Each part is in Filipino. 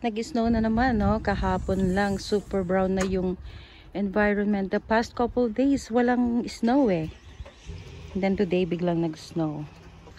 Nag-snow na naman, no? Kahapon lang, super brown na yung environment. The past couple days, walang snow eh. And then today, biglang nag-snow.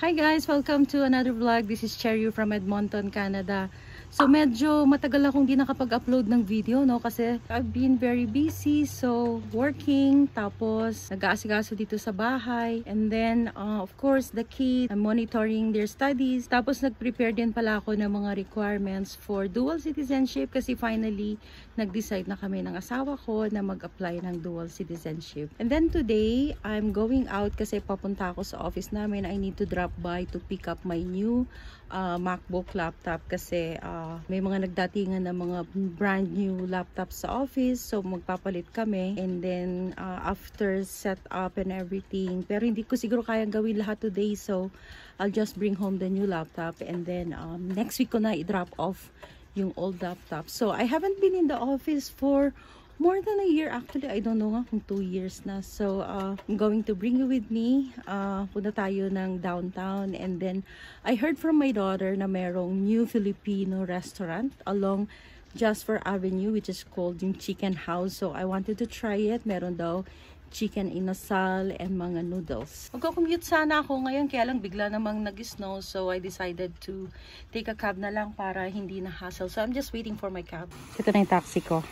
Hi guys! Welcome to another vlog. This is Cherry from Edmonton, Canada. So medyo matagal akong di nakapag-upload ng video, no? Kasi I've been very busy. So working, tapos nag-aasikaso dito sa bahay. And then of course the kids, I'm monitoring their studies. Tapos nag-prepare din pala ako ng mga requirements for dual citizenship. Kasi finally nag-decide na kami ng asawa ko na mag-apply ng dual citizenship. And then today, I'm going out kasi papunta ako sa office namin. I need to drop by to pick up my new MacBook laptop kasi may mga nagdatingan na mga brand new laptops sa office, so magpapalit kami. And then after set up and everything, pero hindi ko siguro kayang gawin lahat today, so I'll just bring home the new laptop and then next week ko na i-drop off yung old laptop. So I haven't been in the office for more than a year actually. I don't know nga kung 2 years na. So I'm going to bring you with me. Punta tayo ng downtown. And then I heard from my daughter na merong new Filipino restaurant along Jasper Avenue, which is called yung Chicken House. So I wanted to try it. Meron daw chicken inasal and mga noodles. Magko-commute sana ako ngayon, kaya lang bigla namang nag-snow. So I decided to take a cab na lang para hindi na hassle. So I'm just waiting for my cab. Ito na yung taxi ko.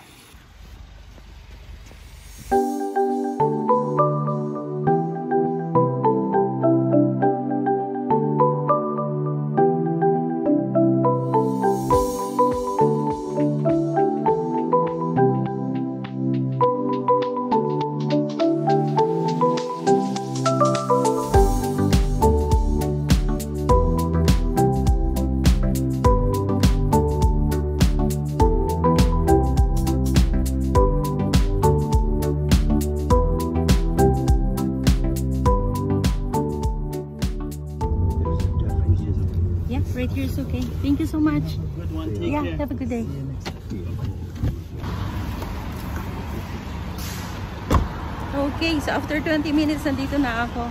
Right here is okay. Thank you so much. Good one. Take care. Have a good day. Okay, so after 20 minutes, nandito na ako.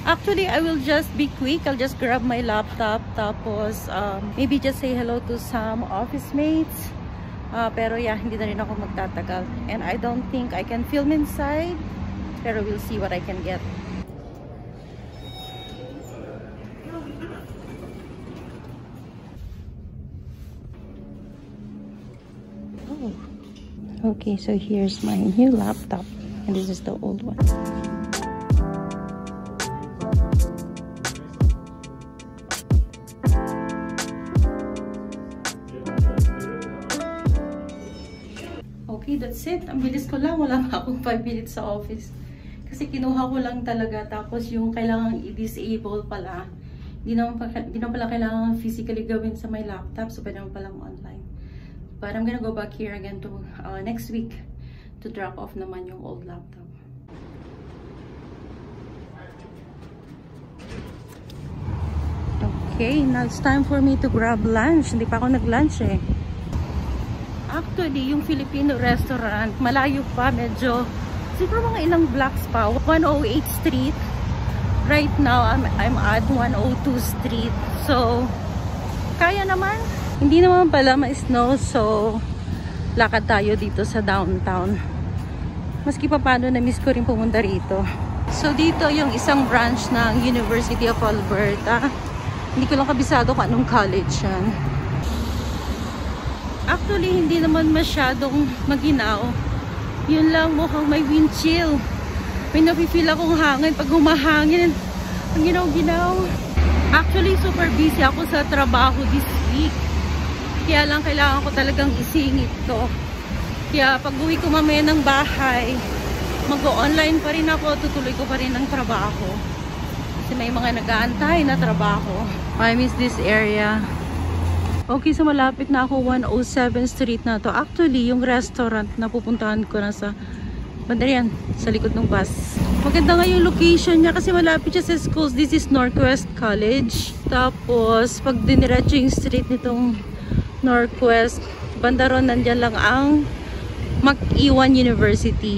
Actually, I will just be quick. I'll just grab my laptop. Tapos, maybe just say hello to some office mates. Pero yeah, hindi na rin ako magtatagal. And I don't think I can film inside. Pero we'll see what I can get. Okay, so here's my new laptop and this is the old one. Okay, that's it. Ang bilis ko lang. Wala pa akong 5 minutes sa office. Kasi kinuha ko lang talaga. Tapos yung kailangan i-disable pala. Hindi na pala kailangan physically gawin sa my laptop. So, pwede naman palang online. But I'm gonna go back here again to next week to drop off naman yung old laptop. Okay, now it's time for me to grab lunch. Hindi pa ako nag-lunch eh. Actually, yung Filipino restaurant, malayo pa, medyo, siguro mga ilang blocks pa. 108 Street. Right now, I'm at 102 Street. So, kaya naman. Hindi naman pala ma-snow, so lakad tayo dito sa downtown. Maski pa paano, na-miss ko rin pumunta rito. So dito yung isang branch ng University of Alberta. Hindi ko lang kabisado kung anong college yan. Actually, hindi naman masyadong maginaw. Yun lang, mukhang may wind chill. May napifeel akong hangin. Pag humahangin, ang ginaw-ginaw. Actually, super busy ako sa trabaho this week. Kaya lang kailangan ko talagang isingit to. Kaya pag uwi ko mamaya ng bahay, mag-online pa rin ako, tutuloy ko pa rin ang trabaho. Kasi may mga nag-aantay na trabaho. I miss this area. Okay, so malapit na ako 107 Street na to. Actually, yung restaurant na pupuntahan ko na sa banda yan, sa likod ng bus. Maganda nga yung location niya kasi malapit siya sa schools. This is Northwest College. Tapos, pag diniretso yung street nitong Northwest, banda ron, nandyan lang ang Mac-Iwan University.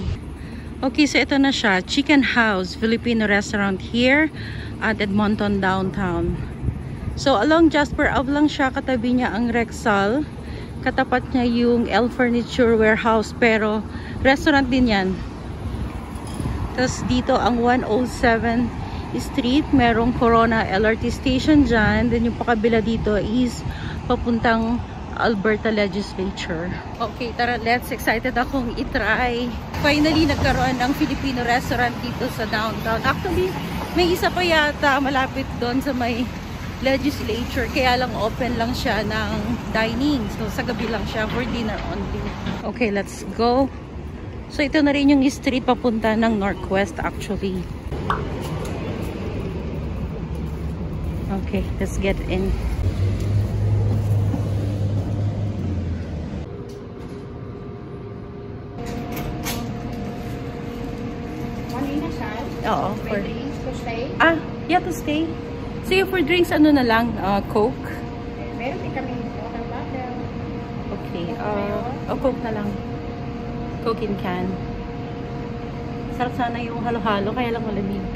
Okay, so ito na siya. Chicken House, Filipino restaurant here at Edmonton downtown. So along Jasper Ave lang siya, katabi niya ang Rexall. Katapat niya yung L Furniture Warehouse, pero restaurant din yan. Tapos dito ang 107 Street, merong Corona LRT station dyan. Then yung pakabila dito is papuntang Alberta Legislature. Okay, tara, let's. Excited akong itry. Finally, nagkaroon ng Filipino restaurant dito sa downtown. Actually, may isa pa yata malapit doon sa may Legislature. Kaya lang open lang siya ng dining. So, sa gabi lang siya for dinner only. Okay, let's go. So, ito na rin yung street papunta ng Northwest actually. Okay, let's get in. Oo, for drinks to stay? Yeah, to stay. So, for drinks, ano na lang? Coke? Meron din kami water bottle. Okay, Coke na lang. Coke in can. Sarap sana yung halo-halo, kaya lang malamig.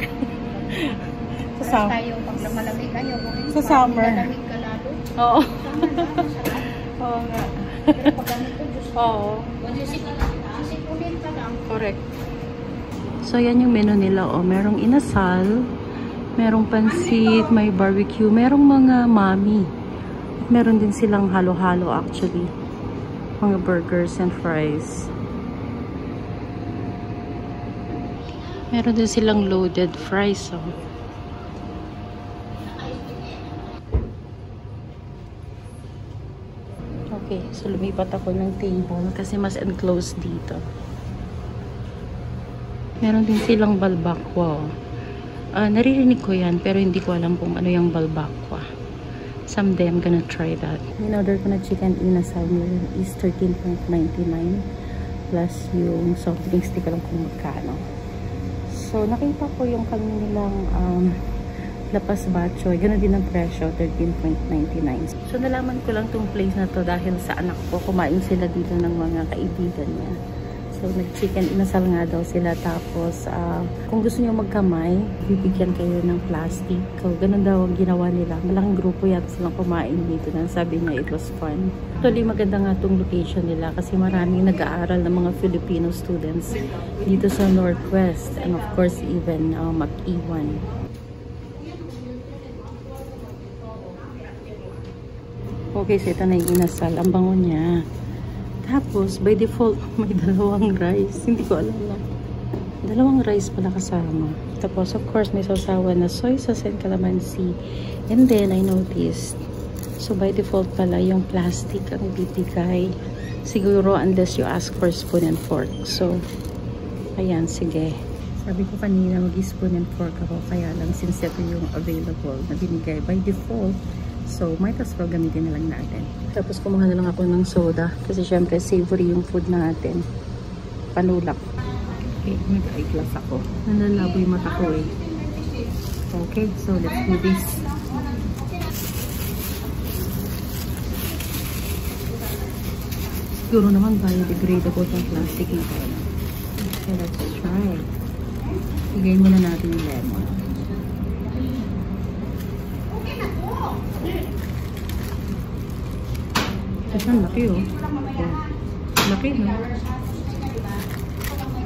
Sa summer. Tayo pag malamig, ayaw mo rin. Sa summer. Malamig ka lalo. Oo. Summer na, masarap. Oo nga. Pero pag ganito, Diyos ko. Oo. Sisikunin ka lang. Correct. So, yan yung menu nila. Merong inasal, merong pansit, may barbecue, merong mga mami. Meron din silang halo-halo actually. Mga burgers and fries. Meron din silang loaded fries. Okay, so lumipat ako ng table kasi mas enclosed dito. Meron din silang balbakwa. Naririnig ko yan, pero hindi ko alam kung ano yung balbakwa. Someday I'm gonna try that. In order ko na chicken inasal nila is 13.99 plus yung soft drinks, di ko lang kung magkano. So, nakita ko yung kanilang lapas bachoy. Ganoon din ang presyo, 13.99. So, nalaman ko lang tong place na to dahil sa anak ko. Kumain sila dito ng mga kaibigan niya. So, nag-chicken inasal nga daw sila. Tapos, kung gusto niyo magkamay, bibigyan kayo ng plastic. So, ganun daw ang ginawa nila. Malaking grupo yata silang kumain dito. Sabi niya, it was fun. Actually, maganda nga itong location nila kasi maraming nag-aaral ng mga Filipino students dito sa Northwest. And of course, even Mag-Iwan. Okay, so ito na yung inasal. Ang bango niya. Tapos, by default, may dalawang rice. Hindi ko alam na. Dalawang rice pala kasama. Tapos, of course, may sausawan na soy sauce and calamansi. And then, I noticed, so by default pala, yung plastic ang bibigay. Siguro, unless you ask for spoon and fork. So, ayan, sige. Sabi ko kanina, mag-spoon and fork ako. Kaya lang, since ito yung available na binigay by default, so, might as well gamitin na lang natin. Tapos, kumuha na lang ako ng soda. Kasi, syempre, savory yung food natin. Panulak. Okay, mag-eyeglass ako. Nanlalabo yung mata ko eh. Okay, so let's do this. Siguro naman biodegradable yung plastic ito. Okay, let's try. Higay muna natin yung lemon. Kasi ang laki oh. Laki no?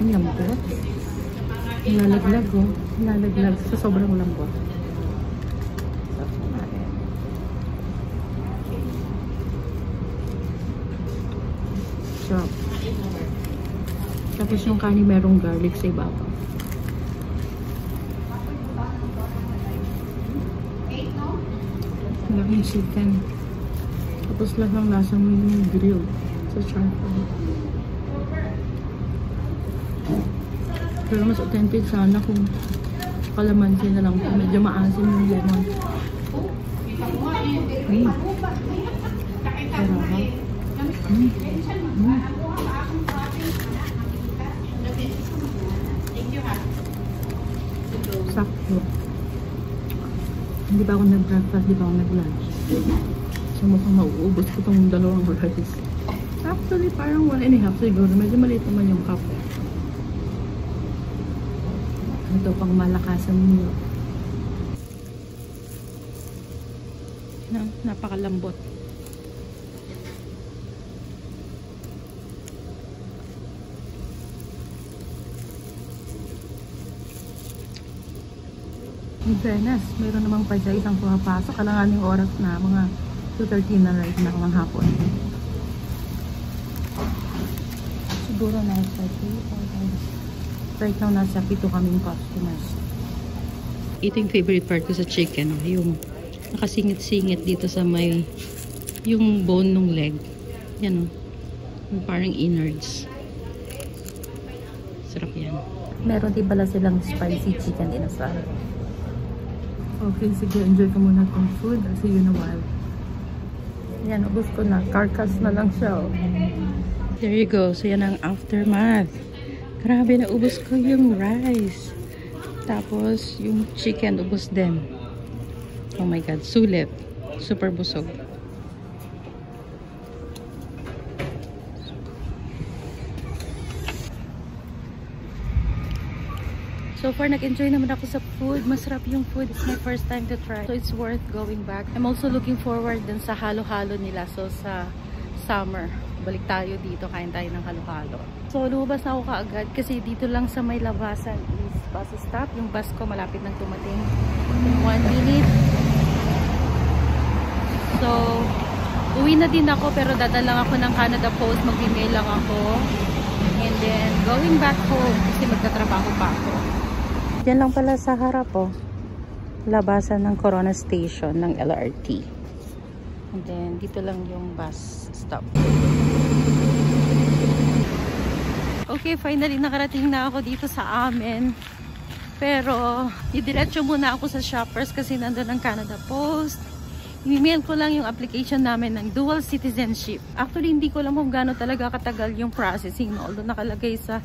Ang lambot. Lalaglag oh. Lalaglag sa sobrang lambot. Sarap. Tapos yung kanin merong garlic sa ibabaw. Laking chicken. Tapos lang ang lasa mo yung grill sa charcoal. Pero mas authentic sana kung kalamansi na lang. Medyo maasim yung lemon. Sarap. Sakto. Hindi pa ako nag-breakfast, hindi pa ako nag-lunch. So mukhang mauubos ko itong dalawang rice. Actually, parang 1.5 siguro. Medyo maliit naman yung cup. Ito pang malakasan niyo. Napakalambot. In fairness, meron namang pa siya isang pumapasok. Alanganing oras na, mga 2:13 na right na ng hapon. Siguro nasa 3 right now nasa 7 kaming customers. Ito yung favorite part ko sa chicken. Yung nakasingit-singit dito sa may yung bone ng leg. Yan o. Yung parang innards. Sarap yan. Meron din pala silang spicy chicken inasal. Okay, sige. Enjoy ko muna itong food. I'll see you in a while. Yan, ubos ko na. Carcass na lang siya. There you go. So, yan ang aftermath. Grabe, naubos ko yung rice. Tapos, yung chicken, ubos din. Oh my God. Sulit. Super busog. So far, nag-enjoy naman ako sa food. Masarap yung food. It's my first time to try. So, it's worth going back. I'm also looking forward dun sa halo-halo nila. So, sa summer, balik tayo dito. Kain tayo ng halo-halo. So, lumabas na ako kaagad kasi dito lang sa may labasan is bus stop. Yung bus ko malapit nang tumating. In 1 minute. So, uwi na din ako pero dadala lang ako ng Canada Post. Mag-email lang ako. And then, going back home kasi magtatrabaho pa ako. Yan lang pala sa harap oh. Labasan ng Corona Station ng LRT. And then dito lang yung bus stop. Okay, finally nakarating na ako dito sa amin. Pero didiretso muna ako sa Shoppers kasi nandun ang Canada Post. I-mail ko lang yung application namin ng dual citizenship. Actually, hindi ko alam kung gaano talaga katagal yung processing. Although nakalagay sa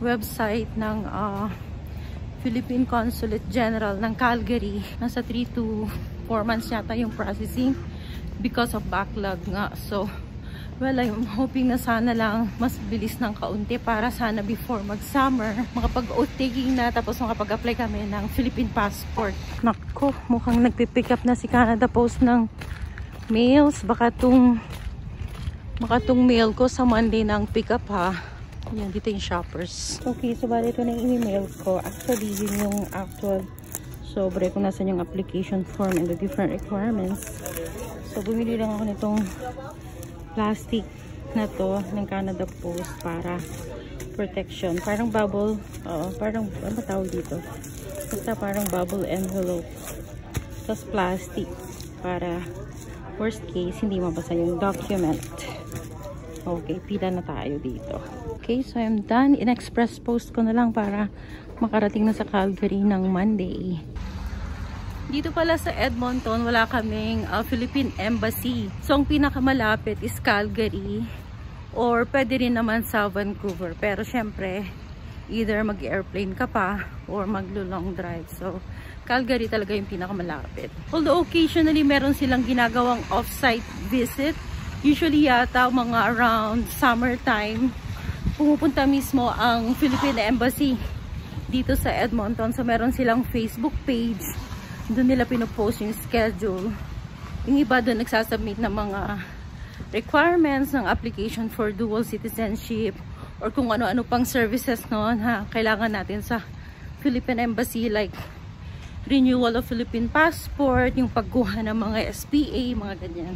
website ng Philippine Consulate General ng Calgary. Nasa 3 to 4 months yata yung processing because of backlog nga. So, well, I'm hoping na sana lang mas bilis ng kaunti para sana before mag-summer, makapag-oath taking na tapos makapag-apply kami ng Philippine passport. Nako, mukhang nagpipick up na si Canada Post ng mails. Baka tong mail ko sa Monday ng pick up ha. Yan, dito yung Shoppers. Okay, so bali ito na yung email ko. Actually, yun yung actual sobre kung nasan yung application form and the different requirements. So, bumili lang ako nitong plastic na to ng Canada Post para protection. Parang bubble, parang, ano tawag dito? Basta parang bubble envelope. Tapos plastic para worst case, hindi mabasa yung document. Okay, pila na tayo dito. Okay, so I'm done. In-express post ko na lang para makarating na sa Calgary ng Monday. Dito pala sa Edmonton, wala kaming Philippine Embassy. So, ang pinakamalapit is Calgary or pwede rin naman sa Vancouver. Pero syempre, either mag-airplane ka pa or maglo-long drive. So, Calgary talaga yung pinakamalapit. Although occasionally meron silang ginagawang off-site visit. Usually yata mga around summertime, pumupunta mismo ang Philippine Embassy dito sa Edmonton. So meron silang Facebook page. Doon nila pinopost yung schedule. Yung iba doon nagsasubmit ng mga requirements ng application for dual citizenship or kung ano-ano pang services noon kailangan natin sa Philippine Embassy like renewal of Philippine passport, yung pagkuha ng mga SPA, mga ganyan.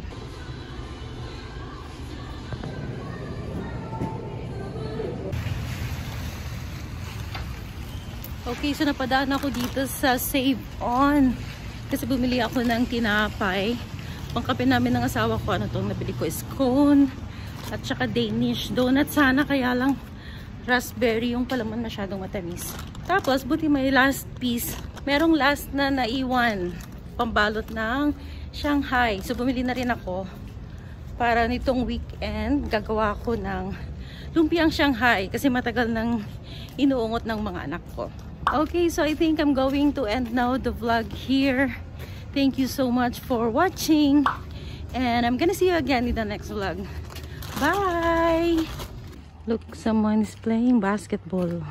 Okay, so napadaan ako dito sa Save On kasi bumili ako ng tinapay. Pangkape namin ng asawa ko, ano tong nabili ko is scone at saka Danish donut sana, kaya lang raspberry yung palaman masyadong matamis. Tapos, buti may last piece. Merong last na naiwan pambalot ng Shanghai. So, bumili na rin ako para nitong weekend gagawa ko ng lumpiang Shanghai kasi matagal nang inuungot ng mga anak ko. Okay, so I think I'm going to end now the vlog here. Thank you so much for watching and I'm gonna see you again in the next vlog. Bye! Look, someone is playing basketball.